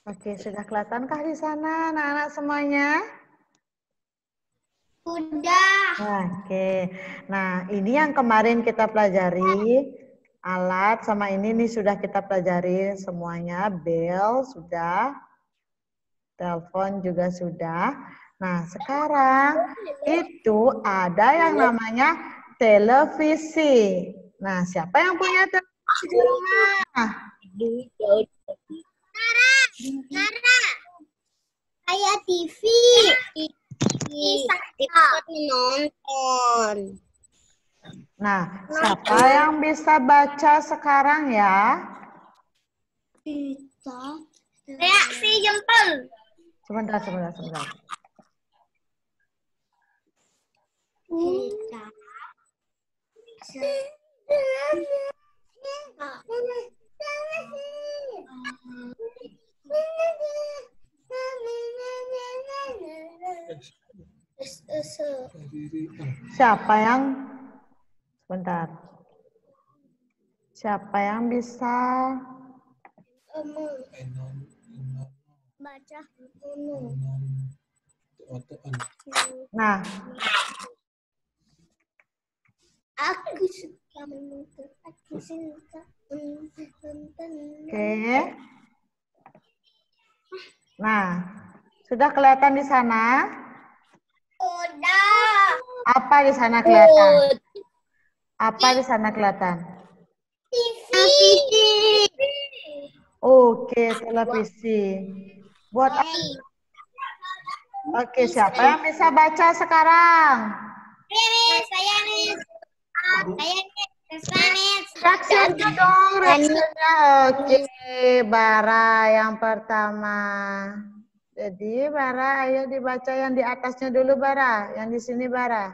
Oke, sudah kelihatankah di sana anak-anak semuanya? Sudah. Oke, nah ini yang kemarin kita pelajari, alat sama ini nih sudah kita pelajari semuanya, bel sudah, telepon juga sudah. Nah sekarang itu ada yang namanya televisi. Nah siapa yang punya televisi di rumah? Nara, kayak TV. Bisa menonton. Nah, siapa yang bisa baca sekarang ya? Kita. Reaksi jempol. Sebentar. Kita. Siapa yang sebentar. Siapa yang bisa Baca. Nah, Aku suka menonton. Aku suka menonton. oke. Nah, sudah kelihatan di sana? Udah. Apa di sana kelihatan? Apa di sana kelihatan? TV. Oke, televisi. Buat apa? Oke, siapa yang bisa baca sekarang? Saya nih. Reaksinya dong, reaksinya. Oke, Bara yang pertama. Jadi, Bara, ayo dibaca yang di atasnya dulu, Bara. Yang di sini, Bara.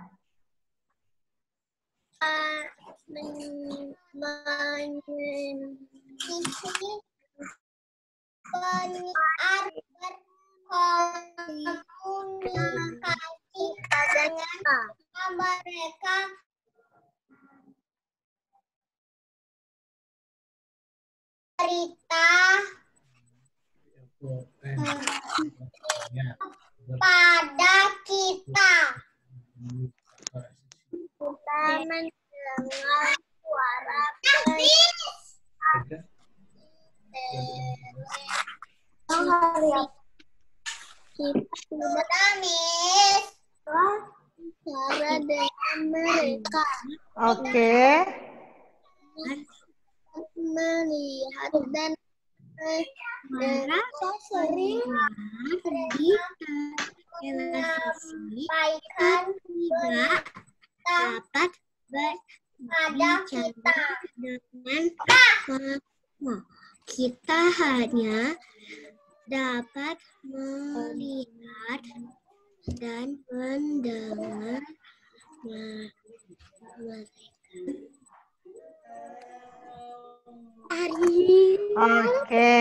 Berkomunikasi dengan mereka cerita pada kita. Kita mendengar suara sudah, Miss. Suara dengan mereka. Oke. Melihat dan merasa sering menyampaikan tidak dapat berbicara dengan kita hanya dapat melihat dan mendengar mereka. Oke,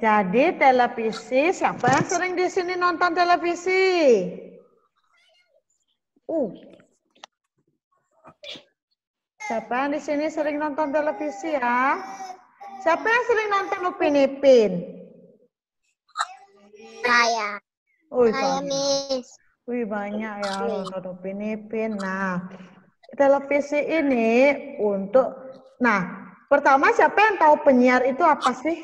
jadi televisi, siapa yang sering di sini nonton televisi? Siapa yang di sini sering nonton televisi ya? Siapa yang sering nonton Upin Ipin? Saya. Saya, Miss. Wih, banyak ya nonton Upin Ipin. Nah, televisi ini untuk, nah, pertama siapa yang tahu penyiar itu apa sih?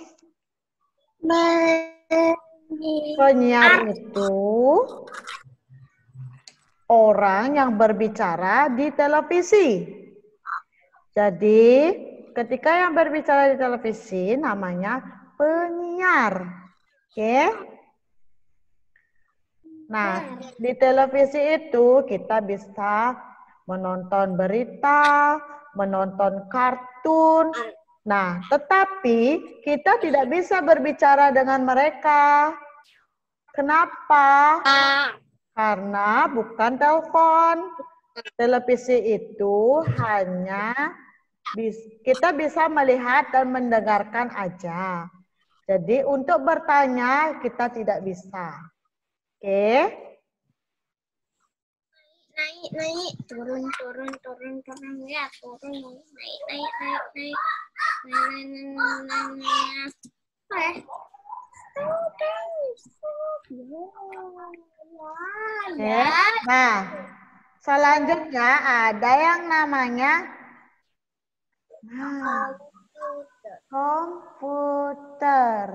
Penyiar itu orang yang berbicara di televisi. Jadi, ketika yang berbicara di televisi namanya penyiar. Oke? Nah, di televisi itu kita bisa menonton berita, menonton kartun. Nah, tetapi kita tidak bisa berbicara dengan mereka. Kenapa? Karena bukan telepon. Televisi itu hanya kita bisa melihat dan mendengarkan aja. Jadi untuk bertanya kita tidak bisa. Oke? Naik, turun ya, turun, naik. Oke. Nah, selanjutnya ada yang namanya komputer.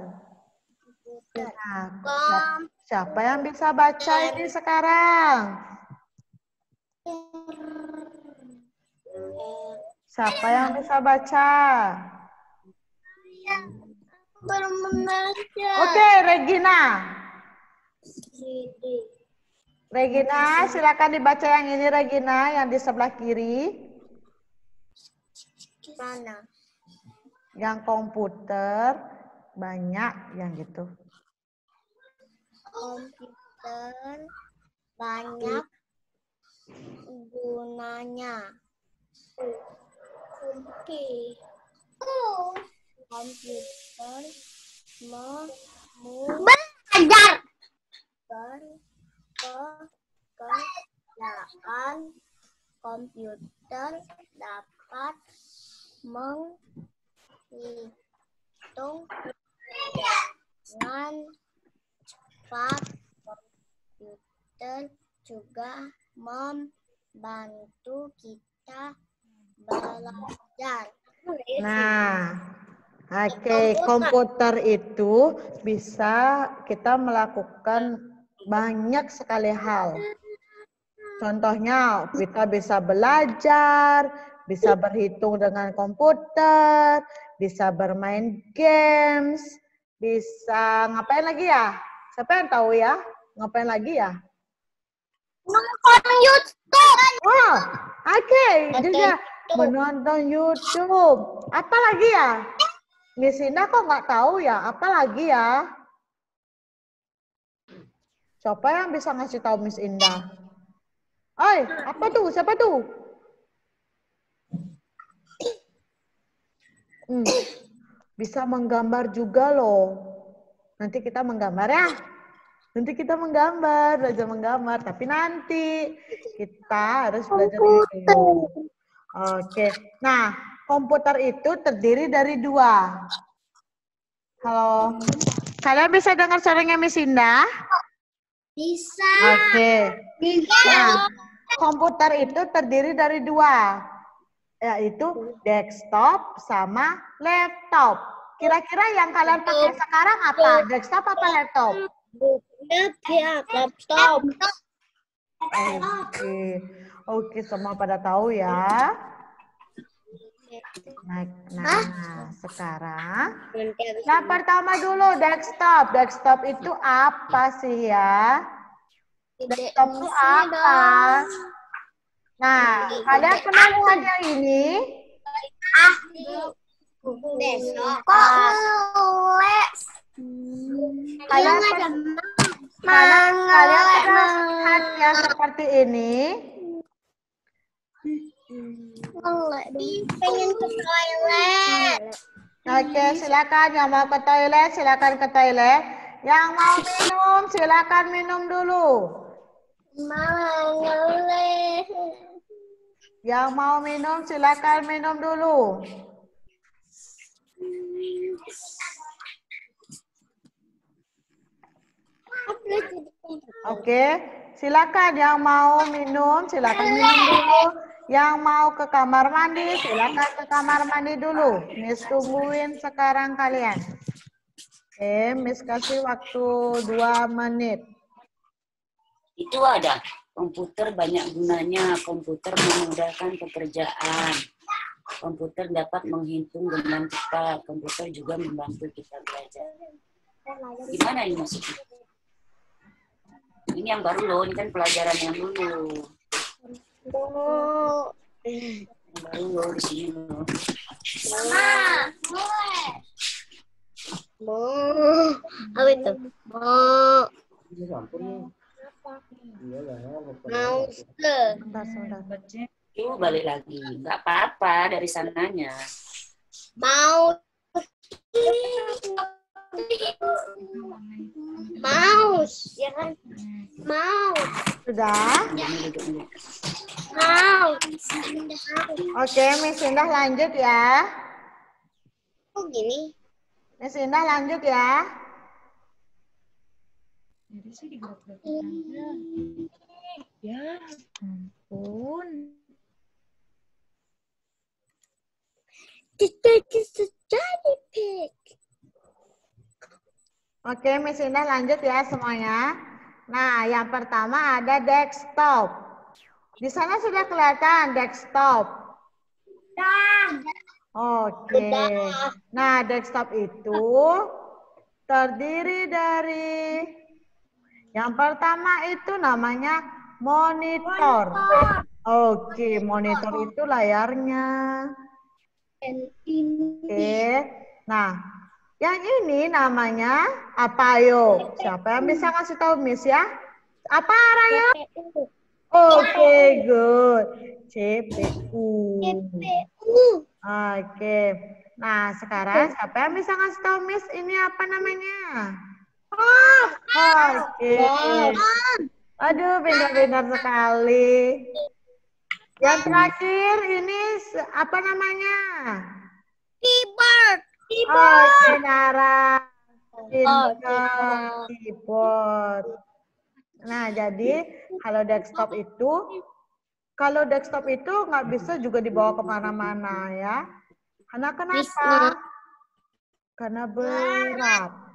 Nah, siapa yang bisa baca ini sekarang? Siapa yang bisa baca? Oke, Regina. Regina, silakan dibaca yang ini, Regina, yang di sebelah kiri. Mana? Yang komputer banyak yang gitu. Komputer banyak gunanya. Komputer belajar. Pekerjaan komputer dapat menghitung dengan cepat. Komputer juga membantu kita belajar. Nah, oke, komputer itu bisa kita melakukan banyak sekali hal. Contohnya, kita bisa belajar, bisa berhitung dengan komputer, bisa bermain games, bisa ngapain lagi ya? Siapa yang tahu ya? Ngapain lagi ya? Nonton YouTube. Oh, oke, juga menonton YouTube. Apa lagi ya? Miss Indah kok nggak tahu ya? Apa lagi ya? Siapa yang bisa ngasih tahu Miss Indah? Oi, apa tuh? Siapa tuh? Bisa menggambar juga loh. Nanti kita menggambar ya. Nanti kita menggambar, belajar menggambar. Tapi nanti kita harus belajar ini dulu. Oke. Nah, komputer itu terdiri dari 2. Halo. Kalian bisa dengar suaranya Miss Indah? Bisa. Oke. Nah, komputer itu terdiri dari 2, yaitu desktop sama laptop. Kira-kira yang kalian pakai sekarang apa? Desktop apa laptop? Laptop. Oke, semua pada tahu ya. Nah, sekarang yang pertama dulu desktop. Desktop itu apa sih ya? Desktop itu apa? Nah, kalian pernah lihat yang ini? Besok kok ngeles. Kalian pernah lihat yang seperti ini? Pengen ke toilet. Oke, silakan yang mau ke toilet, silakan ke toilet. Yang mau minum, silakan minum dulu. Mau ngeles. Yang mau minum, silakan minum dulu. Oke, silakan yang mau minum, silakan minum dulu. Yang mau ke kamar mandi, silakan ke kamar mandi dulu. Miss tungguin sekarang kalian. Oke, Miss kasih waktu 2 menit. Itu ada komputer banyak gunanya. Komputer memudahkan pekerjaan. Komputer dapat menghitung dengan cepat. Komputer juga membantu kita belajar. Gimana ini maksudnya? Ini yang baru loh, ini kan pelajaran yang dulu. Yang baru loh di sini loh. Apa itu? Yuk balik lagi, nggak apa-apa dari sananya. Mouse, ya kan? Mouse. Sudah? Mouse. Oke, Miss Indah lanjut ya. Kok gini? Miss Indah lanjut ya. Jadi sih digerak-gerakin aja. Ya ampun. This is a jelly pig. Oke, Miss Indah lanjut ya semuanya. Nah, yang pertama ada desktop. Di sana sudah kelihatan desktop. Oke. Nah, desktop itu terdiri dari yang pertama itu namanya monitor. Oke, monitor itu layarnya. Oke. Nah, yang ini namanya apa yo? Siapa yang bisa ngasih tahu Miss ya? Apa Raya? Oke, good. CPU. Oke. Nah, sekarang siapa yang bisa ngasih tahu Miss ini apa namanya? Oke. Aduh, pintar-pintar sekali. Yang terakhir ini apa namanya? Keyboard. Oke, Nara. Pintar. Keyboard. Nah, jadi kalau desktop itu nggak bisa juga dibawa kemana-mana ya. Karena kenapa? Karena berat.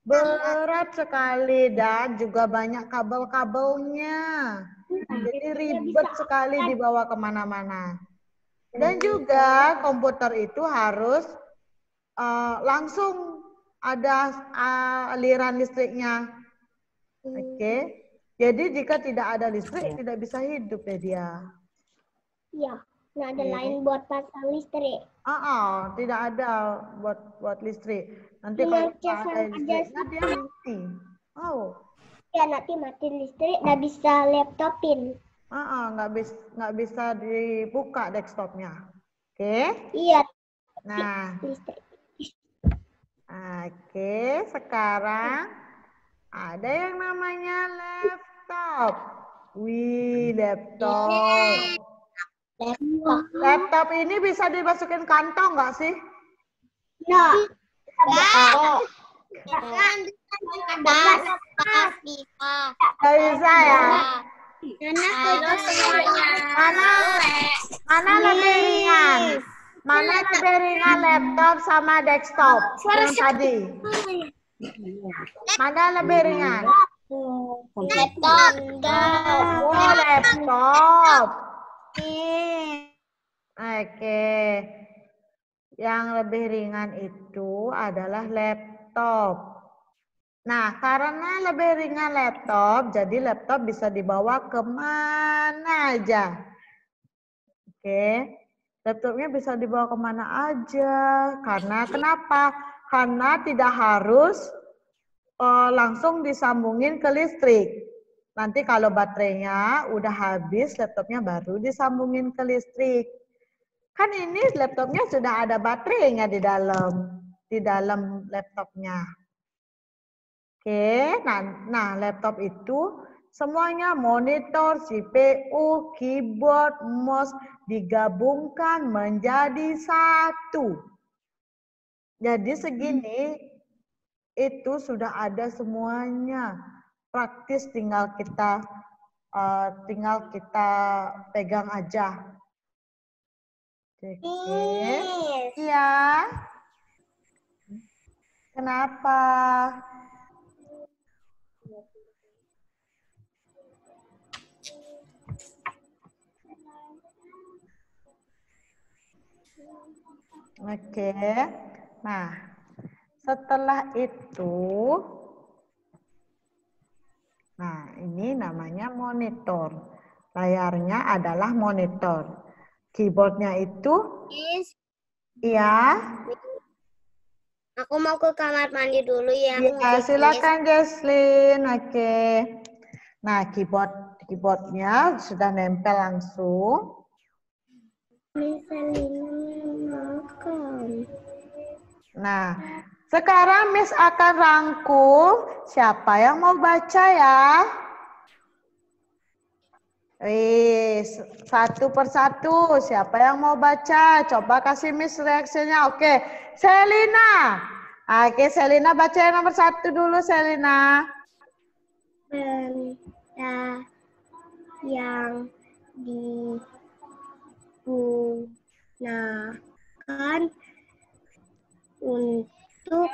Berat sekali dan juga banyak kabel-kabelnya. Jadi ribet sekali dibawa kemana-mana. Dan juga komputer itu harus langsung ada aliran listriknya. Oke. Jadi jika tidak ada listrik tidak bisa hidup ya dia. Iya, nggak ada lain buat pasang listrik. Tidak ada buat listrik. Nanti kalau ada listriknya dia mati. Ya nanti mati listrik, nggak bisa laptopin. Nggak bisa dibuka desktopnya. Oke? Iya. Nah, Listrik. oke. Sekarang ada yang namanya laptop. Wih, laptop. Laptop ini bisa dimasukin kantong nggak sih? Nggak. Nggak bisa ya? Mana lebih ringan? Mana lebih ringan laptop sama desktop yang tadi? Mana lebih ringan? Laptop. Oh, laptop. Oke. Yang lebih ringan itu adalah laptop. Nah, karena lebih ringan laptop, jadi laptop bisa dibawa kemana aja. Oke, laptopnya bisa dibawa kemana aja. Karena kenapa? Karena tidak harus langsung disambungin ke listrik. Nanti kalau baterainya udah habis, laptopnya baru disambungin ke listrik. Kan ini laptopnya sudah ada baterainya di dalam laptopnya. Oke, nah laptop itu semuanya monitor, CPU, keyboard, mouse digabungkan menjadi satu. Jadi segini itu sudah ada semuanya. Praktis tinggal kita pegang aja. Oke. Iya. Kenapa? Oke. Nah, setelah itu, nah ini namanya monitor. Layarnya adalah monitor. Keyboardnya itu, iya. Aku mau ke kamar mandi dulu ya. Iya, silakan Jesslyn. Oke. Nah, keyboardnya sudah nempel langsung. Nah, sekarang Miss akan rangkum siapa yang mau baca ya. Satu persatu, siapa yang mau baca? Coba kasih Miss reaksinya. Oke, Selina. Oke, Selina baca yang nomor 1 dulu, Selina. benda yang digunakan untuk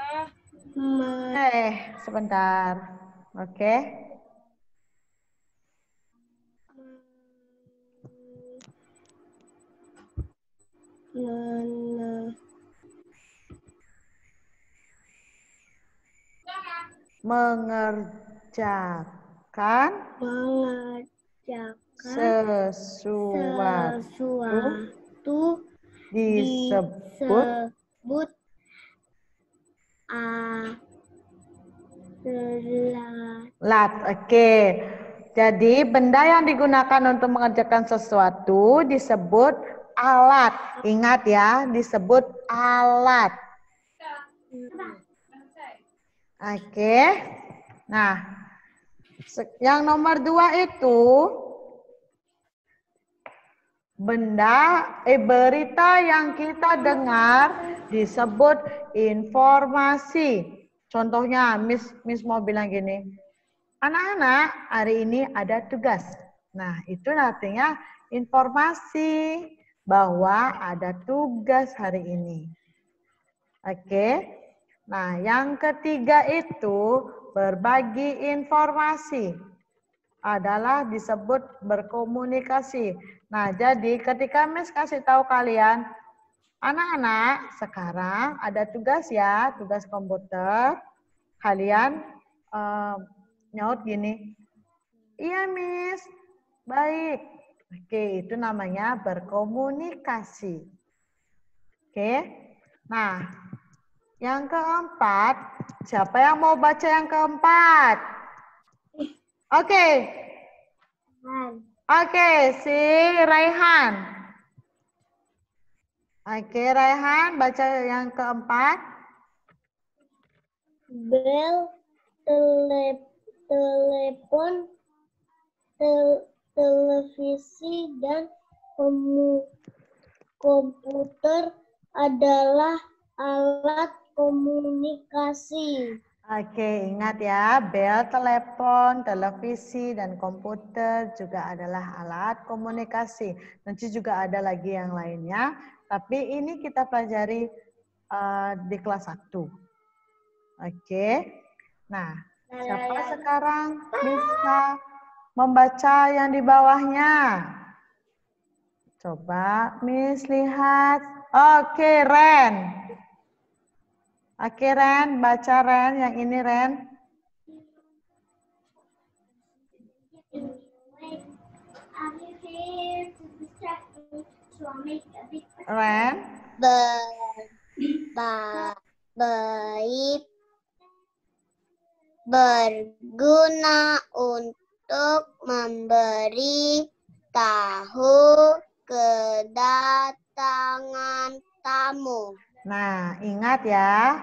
Sebentar. Oke. Mengerjakan sesuatu disebut alat. Oke. Jadi benda yang digunakan untuk mengerjakan sesuatu disebut alat. Ingat ya, disebut alat. Oke. Nah, yang nomor 2 itu berita yang kita dengar disebut informasi. Contohnya, Miss mau bilang gini, anak-anak hari ini ada tugas. Nah, itu artinya informasi bahwa ada tugas hari ini. Oke. Nah, yang ketiga itu berbagi informasi adalah disebut berkomunikasi. Nah, jadi ketika Miss kasih tahu kalian, anak-anak sekarang ada tugas ya, tugas komputer. Kalian nyaut gini, iya Miss, baik. Oke, itu namanya berkomunikasi. Oke, nah yang keempat, siapa yang mau baca yang keempat? Oke. Oke, si Raihan. Oke, Raihan baca yang keempat. Bel, telepon, televisi, dan komputer adalah alat komunikasi. Oke, ingat ya, bel, telepon, televisi, dan komputer juga adalah alat komunikasi. Nanti juga ada lagi yang lainnya, tapi ini kita pelajari di kelas 1. Oke, nah siapa sekarang bisa membaca yang di bawahnya? Coba Miss lihat. Oke, Ren. Oke, Ren, baca Ren, yang ini Ren. Ren. Baik, berguna untuk memberi tahu kedatangan tamu. Nah, ingat ya,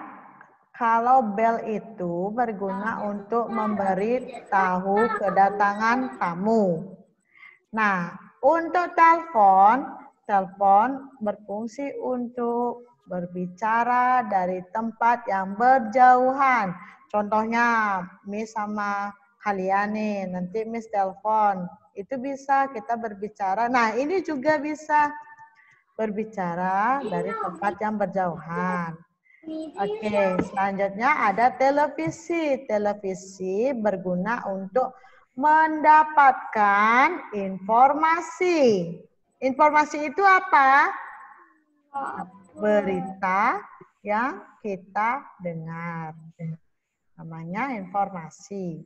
kalau bel itu berguna untuk memberi tahu kedatangan tamu. Nah, untuk telepon berfungsi untuk berbicara dari tempat yang berjauhan. Contohnya, Miss sama kalian nih, nanti Miss telepon. Itu bisa kita berbicara. Nah, ini juga bisa berbicara dari tempat yang berjauhan. Oke, selanjutnya ada televisi. Televisi berguna untuk mendapatkan informasi. Informasi itu apa? Berita yang kita dengar. Namanya informasi.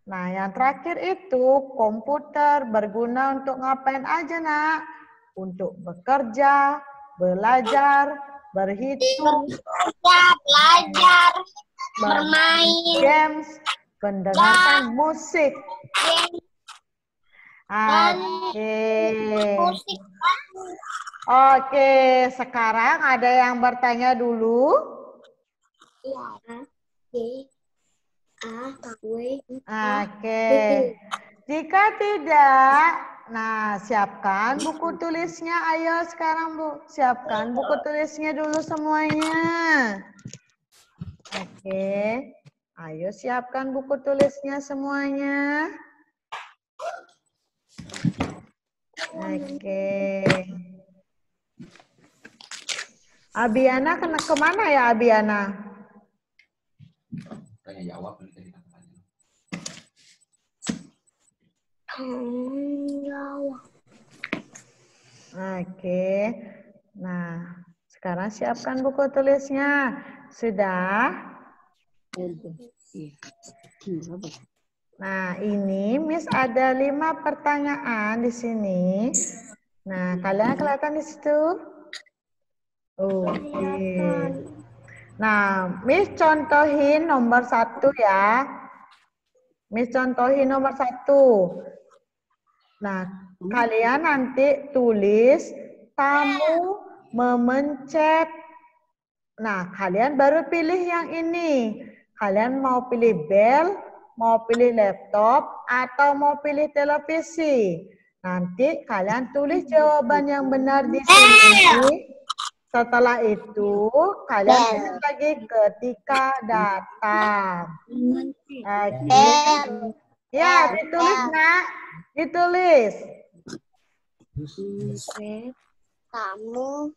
Nah, yang terakhir itu komputer berguna untuk ngapain aja, Nak? Untuk bekerja, belajar, berhitung, belajar, bermain, games, mendengarkan musik. Oke, sekarang ada yang bertanya dulu. Oke, jika tidak, nah siapkan buku tulisnya. Ayo sekarang Bu, siapkan buku tulisnya dulu semuanya. Oke, Ayo siapkan buku tulisnya semuanya. Oke. Abiana kemana ya Abiana? Tanya jawab nanti kita tanya. Oke. Nah, sekarang siapkan buku tulisnya. Sudah? Nah, ini Miss ada 5 pertanyaan di sini. Nah, kalian kelihatan di situ? Oke. Nah, Miss contohin nomor 1 ya. Miss contohin nomor 1. Nah, kalian nanti tulis tamu memencet. Nah, kalian baru pilih yang ini. Kalian mau pilih bel, mau pilih laptop, atau mau pilih televisi. Nanti kalian tulis jawaban yang benar di sini. Setelah itu, kalian tulis lagi ketika datang. Oke. Ya, ditulis, Nak. Ditulis. Tamu